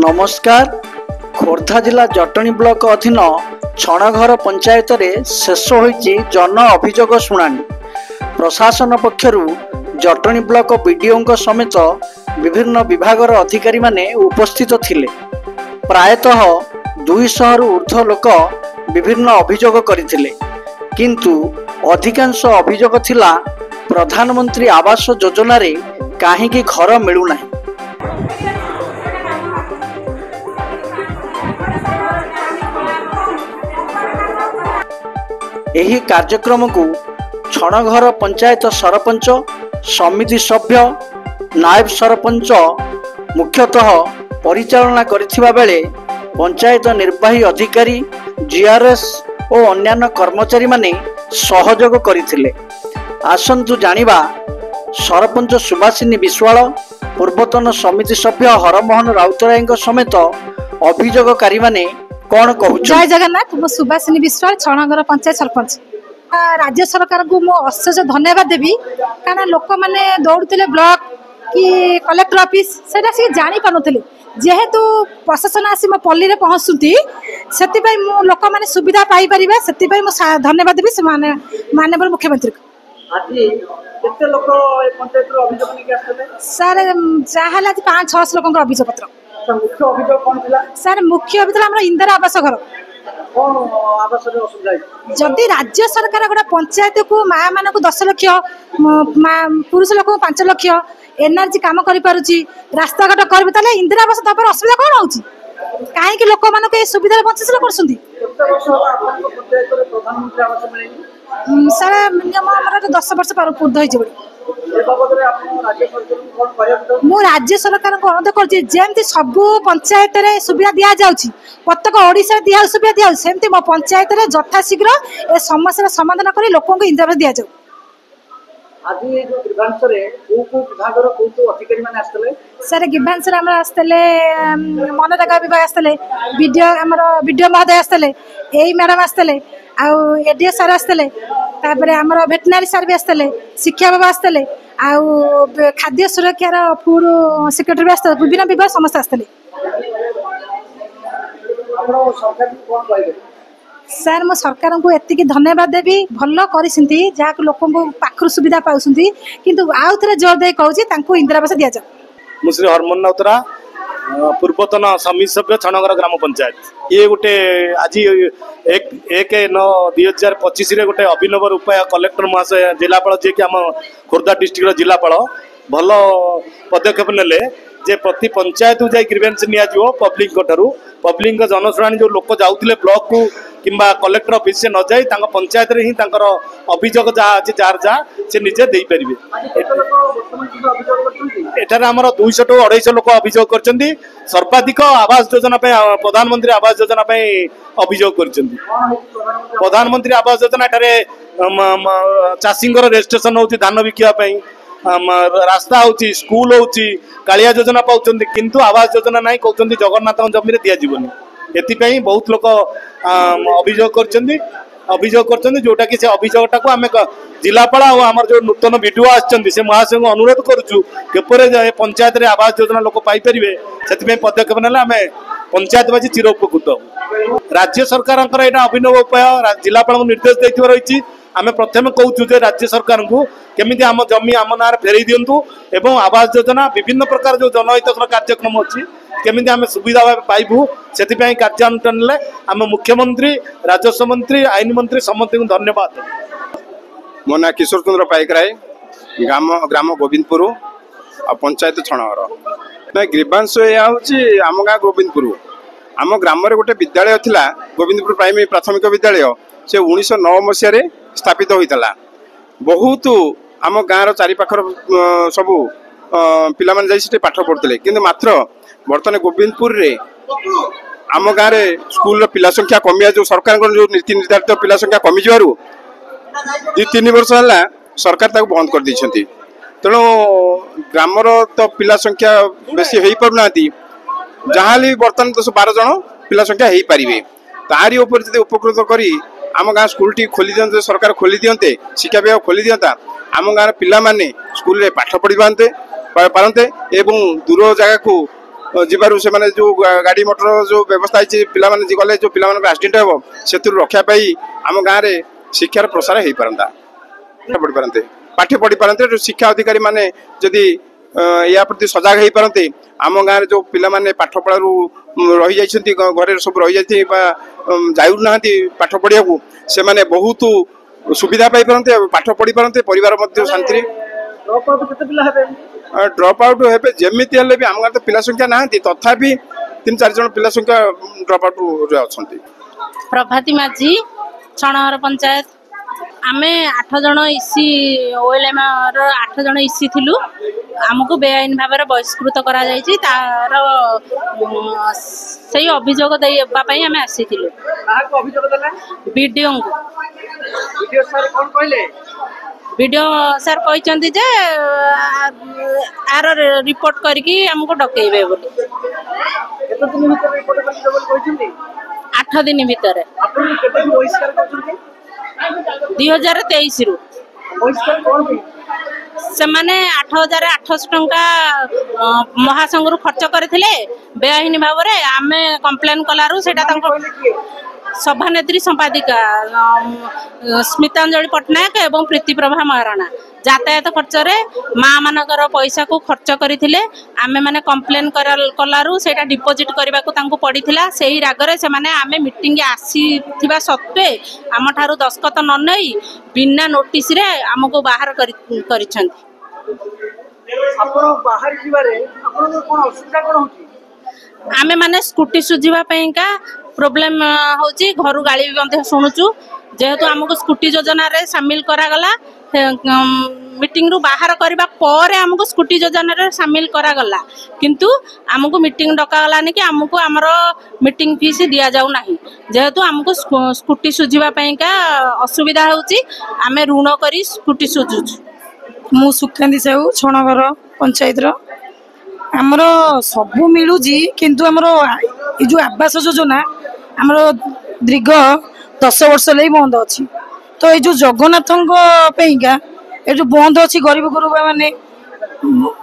नमस्कार। खोर्धा जिला जटणी ब्लॉक अधीन छणघर पंचायत रे शेष होईची जन अभियोग शुणाणी। प्रशासन पक्षरु जटणी ब्लॉक बीडीओ समेत विभिन्न विभागर अधिकारी माने उपस्थित थिले। प्रायतः 200 रु ऊर्ध्व लोक विभिन्न अभियोग करथिले, किंतु अधिकांश अभियोग थिला प्रधानमंत्री आवास योजना रे काहेकि घर मिलू नाही। एही कार्यक्रम को छणघर पंचायत सरपंच, समिति सभ्य, नायब सरपंच मुख्यतः परिचालना करथिबा बेले पंचायत निर्वाही अधिकारी, जीआरएस और अन्यान्य कर्मचारी माने सहयोग करथिले। आसंतु जानिबा सरपंच सुभाषिनी विश्वाल, पूर्वतन समिति सभ्य हरमोहन राउतराय समेत अभियोगकारी माने कौन कहू। जय जगन्नाथ। मो सुभाषिनी विश्वाल, छणघर पंचायत सरपंच। राज्य सरकार को मो अशेष धन्यवाद देवी, कारण लोक मैंने दौड़ते ब्लॉक कि कलेक्टर ऑफिस से जानी पारे, जेहेतु प्रशासन आसी मो पल्ली में पहुँचुती से लोक मैंने सुविधा पाई पारे, से धन्यवाद देवी से माननीय मुख्यमंत्री को। सर जहाँ 500-600 लोक अभियोग पत्र। सर मुख्य अभियोग इंदिरा आवास घर। जदि राज्य सरकार गोटे पंचायत को माँ मान 10 लाख, पुरुष लोक 5 लाख एनआरजी काम कर रास्ता घाट कर इंदिरा आवास दबार असुविधा कौन हो? कहीं लोक मान सुविधा वंचित कर। सर मिनिमम 10 वर्ष पूर्व मु राज्य सरकार को अनुरोध करमती सबू पंचायत रे सुविधा दि जाऊँगी, प्रत्येक ओडिशा दिया सुविधा दि सेमती मो पंचायत रे यथाशीघ्र ए समस्या समाधान कर लोक इंदिरा दि जाऊ। सर गिभांस आसते मनरेगा विभाग आसते, बीडीओ महोदय आसते, ए मैडम आसते, एडीओ सार आसते, आमर भेटनारी सार भी आसते, शिक्षा बाबा आसते, खाद्य सुरक्षार फूड सेक्रेटरी भी आसते, विभिन्न विभाग समस्त आसते। सर मो सरकार को एतिक धन्यवाद देवी, भल कर जहाँ लोक पाखर सुविधा पाँच, किंतु आउ थे जोर दे कहूँ इंदिरा आवास दि जाऊ। मुझे हरमोहन राउतरा, पूर्वतन समिति सभ्य छणघर ग्राम पंचायत। ये गोटे आज 1/9/2025 गोटे अभिनव उपाय कलेक्टर महाशय जिलापाल जी कि आम खोर्धा डिस्ट्रिक्ट जिलापाल भल पदक्षेप नेले जे प्रति पंचायत को जाई ग्रीवेंस निया जिवो पब्लिक जनशुणाणी जो लोक जाउथिले ब्लॉक को किंबा कलेक्टर ऑफिस से न जाई पंचायत रे ही अभियोग जहाँ अच्छे जार जहाँ से निजे दे पारे। एठार आमर 200 टू 250 लोक अभियोग करछन्ती। सर्वाधिक आवास योजना प्रधानमंत्री आवास योजना अभियोग करछन्ती। प्रधानमंत्री आवास योजना एठारे चाषी रजिस्ट्रेशन होउची धान बिकिया पई, रास्ता होउची, स्कूल होउची, कालिया योजना पाउछन्ती, किंतु आवास योजना नहीं कहउछन्ती जगन्नाथ जमी रे दिया जीवनी। एथि बहुत लोक अभियोग करछन्ती जोटा कि से अभियोगटा को आमे जिलापाल और आम जो नूतन बीडीओ आछन्ती से महाशय को अनुरोध करूछु केपरे पंचायत रे आवास योजना लोक पाई परिबे, सेति पदक्षेप नेला आमे पंचायतवासी चिर उपकृत हो। राज्य सरकार अभिनव उपाय जिलापाल को निर्देश देथिबा रहिछि। आमे प्रथम कहूँ जे राज्य सरकार को केमिति आम जमी आम ना फेरई दिंतु एवं आवास योजना विभिन्न प्रकार जो जनहितकर कार्यक्रम अच्छी केमिति आम सुविधा भाव पाइबू से कार्यान्वयन ले आम मुख्यमंत्री, राजस्व मंत्री, आईन मंत्री समस्त को धन्यवाद। मो ना किशोर चंद्र पाइकराय, ग्राम गोविंदपुर आ पंचायत छणघर। ना ग्रीवांश आम गाँ गोविंदपुर, आम ग्राम गोटे विद्यालय थिला गोविंदपुर प्राइमरी प्राथमिक विद्यालय, से 1909 मसीह स्थापित होता। बहुत आम गाँव चारिपाखर सबू पिला माने जाई पाठ पढ़ुते, किंतु मात्र बर्तमान गोविंदपुर रे आम गाँव में स्कूल पिला संख्या कमिया जो सरकार जो नीति निर्धारित पिला संख्या कमी जारू 2-3 वर्ष है सरकार ताको बंद कर दी। तेणु ग्रामर तो पिला संख्या बेसी हो पारना, जहाँ बर्तमान 10-12 जन पिला संख्या हो पारे, तारी उपकृत करी आम गाँव स्कूल टी खोली दिंते, सरकार खोली दिंते, शिक्षा विभाग खोली दिंता, आम गाँव पिला माने स्कूल रे पाठ पढ़ी पारते एवं दूर जगह को ଯିବାରୁ ସେମାନେ ଯୋଉ ଗାଡ଼ି ମଟର ଯୋଉ ବ୍ୟବସ୍ଥା ହେଇଛି ପିଲାମାନେ ଗଲେ ଯୋଉ ପିଲାମାନଙ୍କ ଆକ୍ସିଡେଣ୍ଟ ହେବ ସେଥିରୁ ରକ୍ଷା ପାଇଁ ଆମ ଗାଁରେ ଶିକ୍ଷାର ପ୍ରସାର ହେଇପାରନ୍ତା ପଢ଼ିପାରନ୍ତେ ପାଠ ପଢ଼ିପାରନ୍ତେ ଶିକ୍ଷା ଅଧିକାରୀ ମାନେ ଯଦି या प्रति सजग हो पारते आम गाँव जो पिलाने पाठ पढ़ारू रही जाइछन्ति घरे सब रही जाइथि बा जाउना पाठ पढ़िया को से माने बहुत सुविधा पाई पारते पाठ पढ़ी पारते परिवार मध्य शांति ड्रॉप आउट हेबे जेमिति हेले भी आम गाँव तो पिला संख्या नाहंती तथापि 3-4 जन पिला संख्या ड्रॉप आउट रे अछन्ति। प्रभाती माझी छणहर पंचायत आमे 8 जन इसी ओएलएम रो 8 जन इसी थिलु आमको बेआईन भाव बहिष्कृत करा जायछि तार सही अभियोग देबा पई आमे आसीथिलु काको अभियोग देला वीडियो को वीडियो सर कोन कहले वीडियो सर कहचंती जे आर रिपोर्ट करके हमको डकेइबे बोली केते दिन भीतर रिपोर्ट करके बोल कहचंती 8 दिन भीतर आपण केते बहिष्कार करछन्ती 2023 रु बहिष्कार कोन भी से माने 8800 टंका महासंघ रु खर्च करथिले बेआईन भाव रे आमे कंप्लेन कलारु सेटा तांको सभानेत्री संपादिका स्मितांजलि पटनायक एवं प्रीतिप्रभा महाराणा यातायात खर्च रे माँ मानकर पैसा को खर्च करथिले आमे माने कंप्लेन कलारु सेटा डिपोजिट करबा को तांको पड़िथिला सेही रागरे से माने आमे मीटिंग आसीथिबा सत्वे आम ठारू दस्खत न नै बिना नोटिस रे हमको बाहर करिछन्ति आपण बाहर जिबारे आपण कोन असुविधा कोन होची आमे माने स्कूटी सुझिबा पई का प्रॉब्लम होची घरु गाली भी शुणुचु जेहेतु हमको स्कूटी योजना रे शामिल करा गला मीटिंग रु बाहर करबा पर हमको स्कूटी योजना रे शामिल करा गला किंतु हमको मीटिंग डका गलानी कि हमको हमरो मीटिंग फीस दिया जाउ नाही जेहेतु हमको स्कूटी सुझिबा पई का असुविधा होची आमे ऋण करी स्कूटी सुझुचु मु सुखांदी साहू छणघर पंचायत रो आमर सबू मिलूँ किंतु आमर जो आवास योजना आमर दीर्घ 10 वर्ष लई बंद अच्छी तो ये जो जगन्नाथ ये जो बंद अच्छी गरीब गुरुबा माने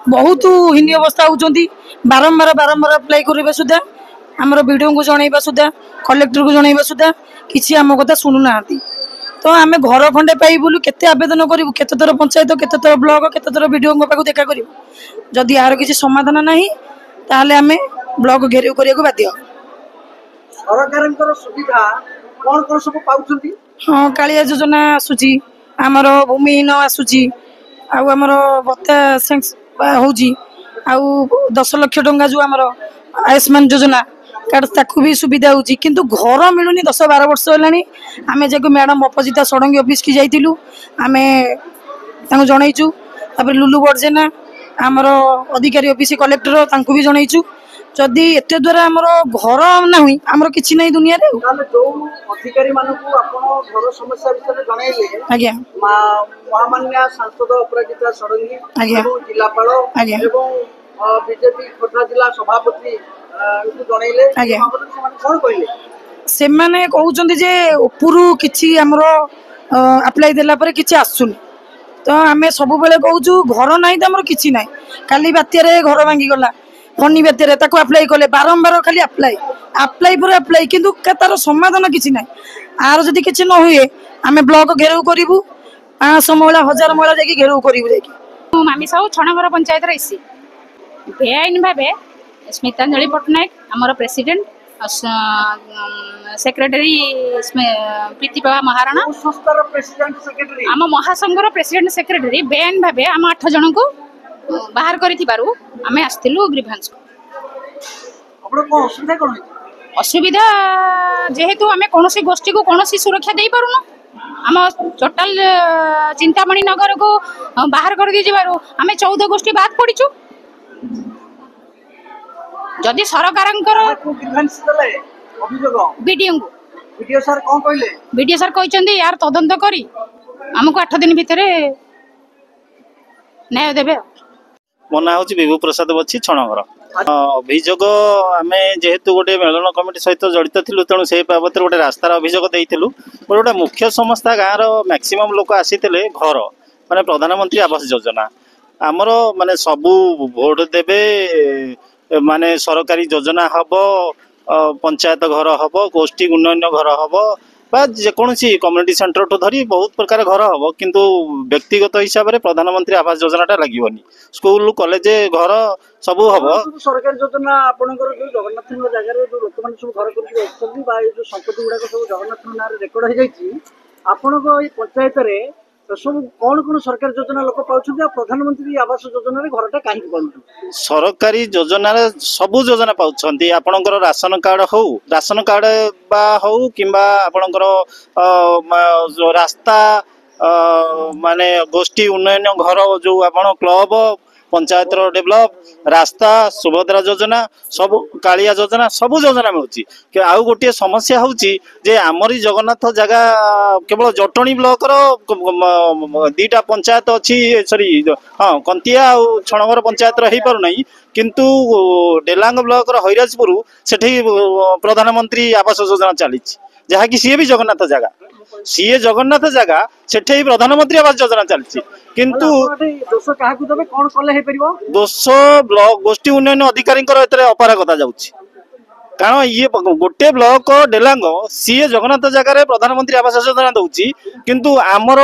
बहुत हीन अवस्था होती बारंबार बारंबार अप्लाई करवा सुधा आमर वीडियो को जनइबा सुधा कलेक्टर को जनइबा सुधा किसी आम कथा शुणुना तो आम घर खंडे पाई बोलू केते आवेदन करूँ केते थर पंचायत केते थर ब्लॉक केते थर वीडियो पाक देखा करूँ जदि यार किसी समाधान नहीं ताहले आमे ब्लॉक घेराव करिया को बाध्य सरकारंकर सुविधा कोन कोन सब पाउछन्ती हाँ कालिया योजना आसुची आमर भूमिहीन आसुची आउ आमर भत्ता होउची आउ 10 लाख टंका जो आमर आयुष्मान योजना कार्ड ताकू भी सुविधा होची किंतु घर मिलुनी 10-12 वर्ष होलानी आमे जेको मैडम अपजिता सडंगी ऑफिस की जाइतिलु आमे तांको जणाइचु तापर लुलु बडजेना आमर अधिकारी ऑफिस कलेक्टर तांको भी जणाइचु जदि एते द्वारा आमर घर नाही आमर किछि नै दुनिया रे ताले जो अधिकारी मानकू आपण घर समस्या विषय जणाइले आज्ञा महामान्य सांसद अपराजिता सडंगी एवं जिलापाल एवं बीजेपी खोर्धा जिला सभापति जणाइले कोन कहले से माने कहउचंती जे उपरु किछि आमर अप्लाई देला पर किछि आसुनी तो आमे सब बेले कहूँ घर ना तो आम कि ना काली बात्यार घर भांगी गला फनी बात्यार ताको अप्लाई कले बारंबार खाली अप्लाई अप्लाई पर अप्लाई किंतु तार समाधान किसी ना आर जदि किसी न हुए आमे ब्लॉक घेराव करूँ 500 महिला 1000 महिला जाकि घेराव करूँ मामी साहू छणघर पंचायत इसी बेआईन भावे स्मितांजलि पटनायक आमर प्रेसिडेंट सेक्रेटरी प्रीतिप्रभा महाराणा संस्थार प्रेसिडेंट सेक्रेटरी आम महासंघर प्रेसिडेंट सेक्रेटरी बेआईन भावे आम 8 जन को बाहर करिथिबारु आमे आस्थिलु ग्रीभांस असुविधा जेहेतु आमे कोनोसी गोष्ठी को कोनोसी सुरक्षा देई पारुनो आम टोटल चिंतामणि नगर को बाहर कर दी जिबारु आमे 14 गोष्ठी बाद पड़ीचु जदि सरकारंकर वीडियो सर कोन कहले वीडियो सर कहचंदी यार तदंत करी हमको 8 दिन भितरे न्याय देबे मो ना हूँ विभू प्रसाद बच्ची छणघर अभियोग आम जेहेतु गोटे मेलन कमिटी सहित जड़ित थिलु तेणु से बाबद गोटे रास्तार अभियोग देइथिलु गोटे मुख्य समस्या गाँव मैक्सिमम लोक आसीथिले घर माने प्रधानमंत्री आवास योजना आमर माने सबू भोट देबे माने सरकारी योजना हब पंचायत घर हब गोष्ठी उन्नयन घर हब बा जेकोसी कम्युनिटी सेंटर ठू धरी बहुत प्रकार घर हम किंतु व्यक्तिगत हिसाब से प्रधानमंत्री आवास योजना लगभग स्कूल कॉलेज घर सबू हम सरकारी योजना आपनकर जो जगन्नाथ जगह जो लोक मैंने सब घर कर संपत्ति गुड़ाक सब जगन्नाथ ना रेकर्ड हो जाए आपण पंचायत सब कौन कौन सरकारी योजना लोक पाँच प्रधानमंत्री आवास योजना घरटा कहीं पाँच सरकारी योजना सबू योजना पाँच आपणकर राशन कार्ड हो राशन कार्ड बा हो कि आपणकर रास्ता माने गोष्ठी उन्नयन घर जो आपण क्लब पंचायत डेभलप रास्ता सुभद्रा योजना सब कालिया योजना सब योजना मिलूँ आउ गोटे समस्या होची आमरी जगन्नाथ जगह केवल जटणी ब्लॉक दीटा पंचायत अच्छी सॉरी हाँ कंतिया और छणघर पंचायत हो पारना किंतु डेलांग ब्लॉक हैराजपुर से प्रधानमंत्री आवास योजना चली जहाँकि सी भी जगन्नाथ जगह सी जगन्नाथ जगह से प्रधानमंत्री आवास योजना चली किंतु दोष क्या कौन कले दोष ब्लॉक गोष्ठी उन्नयन अधिकारी अपारगता जाऊँगी कारण ये गोटे ब्लॉक डेलांग सी जगन्नाथ जगह प्रधानमंत्री आवास योजना दौची किंतु आमर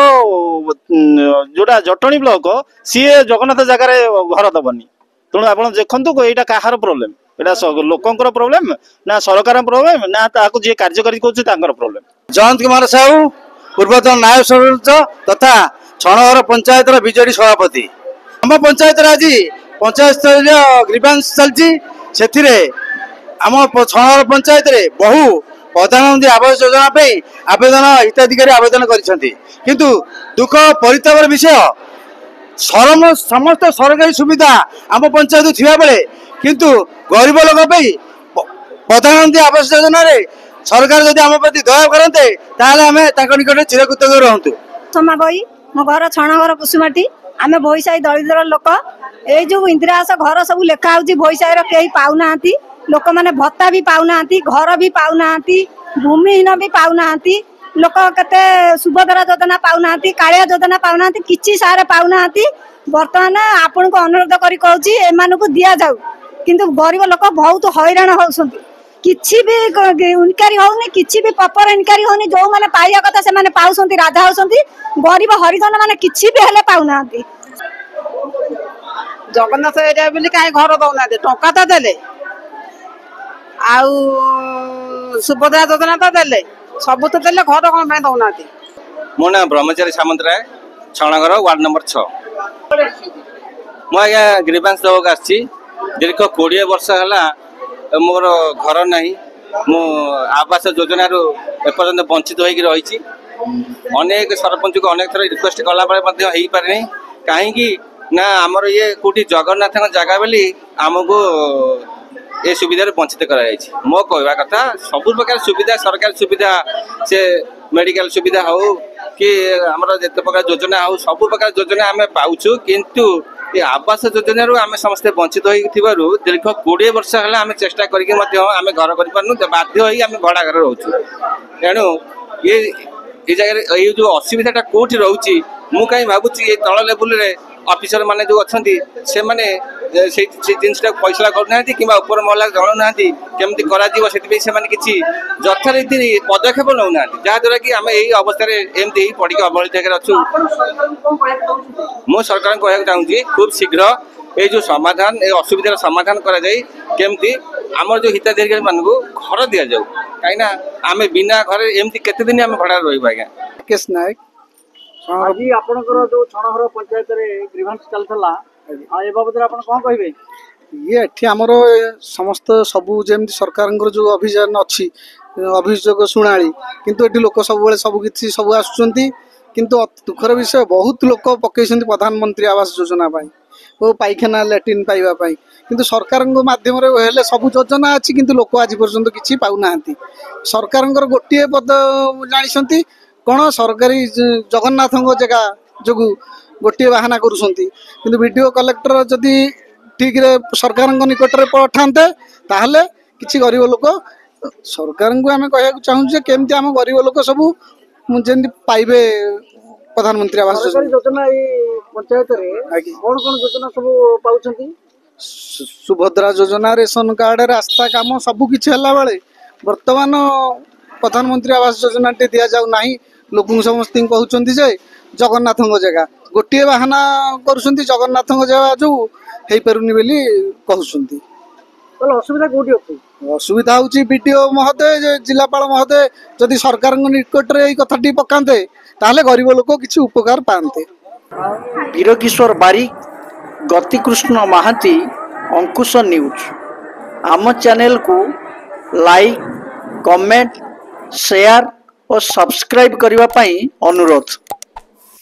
जोटा जटणी ब्लॉक सी जगन्नाथ जगह घर दबनी तेणु आप देखु यहाँ कहार प्रोब्लेम यहाँ लोकंर प्रोब्लेम ना सरकार प्रोब्लेम ना जी कार्यकारी कर प्रोब्लेम। जयंत कुमार साहू पूर्वतन नायब सरपंच तथा छणघर पंचायत विजेडी सभापति आम पंचायत आज पंचायत स्तरीय ग्रीवांस चलती से आम छणघर पंचायत बहु प्रधानमंत्री आवास योजना आवेदन हिताधिकारी आवेदन किंतु दुख परितापर विषय समस्त सरकारी सुविधा आम पंचायत थिबा बेले किंतु गरीब लोक प्रधानमंत्री आवास योजना सरकार जदि आम प्रति दया करते आम निकट चिरकृतज्ञ रहतु। सोमा बई मो घर छणघर कुसुमाटी आम भोईसाई दरिद्र लोक ये जो इंदिरा आवास घर सब लेखा हो भोईसाई कई पाऊना लोक मैंने भत्ता भी पाऊना घर भी पाऊना भूमिहीन भी पाऊना लोक केते सुभद्रा योजना पाऊना कालिया योजना पाऊना किसी सारे पाऊना बर्तमान आपन को अनुरोध करी कहूची एमान को दिया जाऊ किंतु गरीब लोक बहुत हैरान होउछंती किछि भी इनक्वारी होनी किछि भी प्रॉपर इनक्वारी होनी जो माने पाइया कथा से माने पाउछंती राजा होउछंती गरीब हरिजन माने किछि भी हेले पाउनांती जगन्नाथ एरिया बोली काहे घर दउना टंका तो देले आउ सुभद्रा योजना तो देले सब तो देले घर कौन पे दउना मो ना ब्रह्मचारी सामंतराय छणघर वार्ड नंबर 6 मुझे ग्रीवांस देवाक आसी दीर्घ 20 वर्ष है मोर घर नहीं मु आवास योजना एपर्यंत वंचित होगी रही अनेक सरपंच को अनेक थर रिक्वेस्ट कला पारे कहीं ना आमर ये कौटी जगन्नाथ जगह बोली आमको ये सुविधा वंचित कराई मो कहवा कथा सब प्रकार सुविधा सरकारी सुविधा से मेडिकल सुविधा हो कि आमर जिते प्रकार योजना हो सब प्रकार योजना आम पाचु किंतु ये आवास योजना आम समस्ते वंचित हो दीर्घ 20 वर्ष है आम चेष्टा करके आम घर कर बाध्य आम भड़ा घर रोचु तेणु ये जगह ये जो असुविधा कौटी रोचे मु कहीं भावुँ ये तल लेवल रे ऑफिसर माने जो अच्छी से माने जिनटा फैसला करना कि ऊपर महला जनु ना केमती कर किसी यथारीति पदक्षेप नौना जहाँद्वारा कि आम यही अवस्था एमती पढ़ी अवहेलित अच्छु मु सरकार कहना चाहूँगी खूब शीघ्र ये जो समाधान ये असुविधार समाधान करमती आम जो हिताधिकारी मान घर दि जाऊ कहीं आम बिना घर एमती केते दिन आम भड़ा रही आज्ञा राकेश नायक आज आपनकर जो छणघर पंचायत रे ग्रीवांस चलथला ए बाबद आपण कोन कहिबे ये एठी हमरो समस्त सबु जेमति सरकारंकर जो अभियान अछि अभियोग सुनाली किंतु एठी लोक सब बेले सब किछि सब आसुचंती किंतु दुखर विषय बहुत लोक पकेइछंती प्रधानमंत्री आवास योजना पाई वो पाइखाना लैट्रिन पाइबा पाई किंतु सरकारंक माध्यम रे हेले सब योजना अछि किंतु लोक आज पर्यंत किछि पाउ नाहंती सरकारंकर गोटिए पद जानिसंती कौन सरकारी जगन्नाथ जगह जो गोटे बाहाना करुँच वीडियो कलेक्टर जदि ठीक रे सरकार निकट में पठाते ताहले किसी गरीब लोक सरकार को आम कह चाहूँ केमती आम गरीब लोक सब जमी पाइबे प्रधानमंत्री आवास योजना पंचायत रे कौन कौन योजना सब पाउछंती ସୁଭଦ୍ରା ଯୋଜନା ରେସନ କାର୍ଡ ରାସ୍ତା କାମ ସବୁକିଛି ହେଲା ବେଳେ ବର୍ତ୍ତମାନ ପ୍ରଧାନମନ୍ତ୍ରୀ ଆବାସ ଯୋଜନାଟି ଦିଆଯାଉ ନାହିଁ। ଲୋକଙ୍କୁ ସମସ୍ତଙ୍କୁ କହୁଛନ୍ତି ଯେ ଜଗନ୍ନାଥଙ୍କ ଜାଗା ଗୋଟିଏ ବାହାନା କରୁଛନ୍ତି, ଜଗନ୍ନାଥଙ୍କ ଜାଗା ଯୋଉ ହେଇପାରୁନି ବୋଲି କହୁଛନ୍ତି। ଅସୁବିଧା କୋଉଠି ଅଛି? ଅସୁବିଧା ହଉଛି ବିଡିଓ ମହୋଦୟ, ଜିଲ୍ଲାପାଳ ମହୋଦୟ ଯଦି ସରକାରଙ୍କ ନିକଟରେ ଏଇ କଥାଟି ପକାନ୍ତେ ତାହେଲେ ଗରିବ ଲୋକ କିଛି ଉପକାର ପାଆନ୍ତେ। ବୀରକିଶୋର ବାରିକ, ଗତିକୃଷ୍ଣ ମହାନ୍ତି, ଅଙ୍କୁଶ ନ୍ୟୁଜ୍। ଆମ ଚ୍ୟାନେଲକୁ ଲାଇକ୍, କମେଣ୍ଟ, ସେୟାର ଓ ସବସ୍କ୍ରାଇବ୍ କରିବା ପାଇଁ ଅନୁରୋଧ।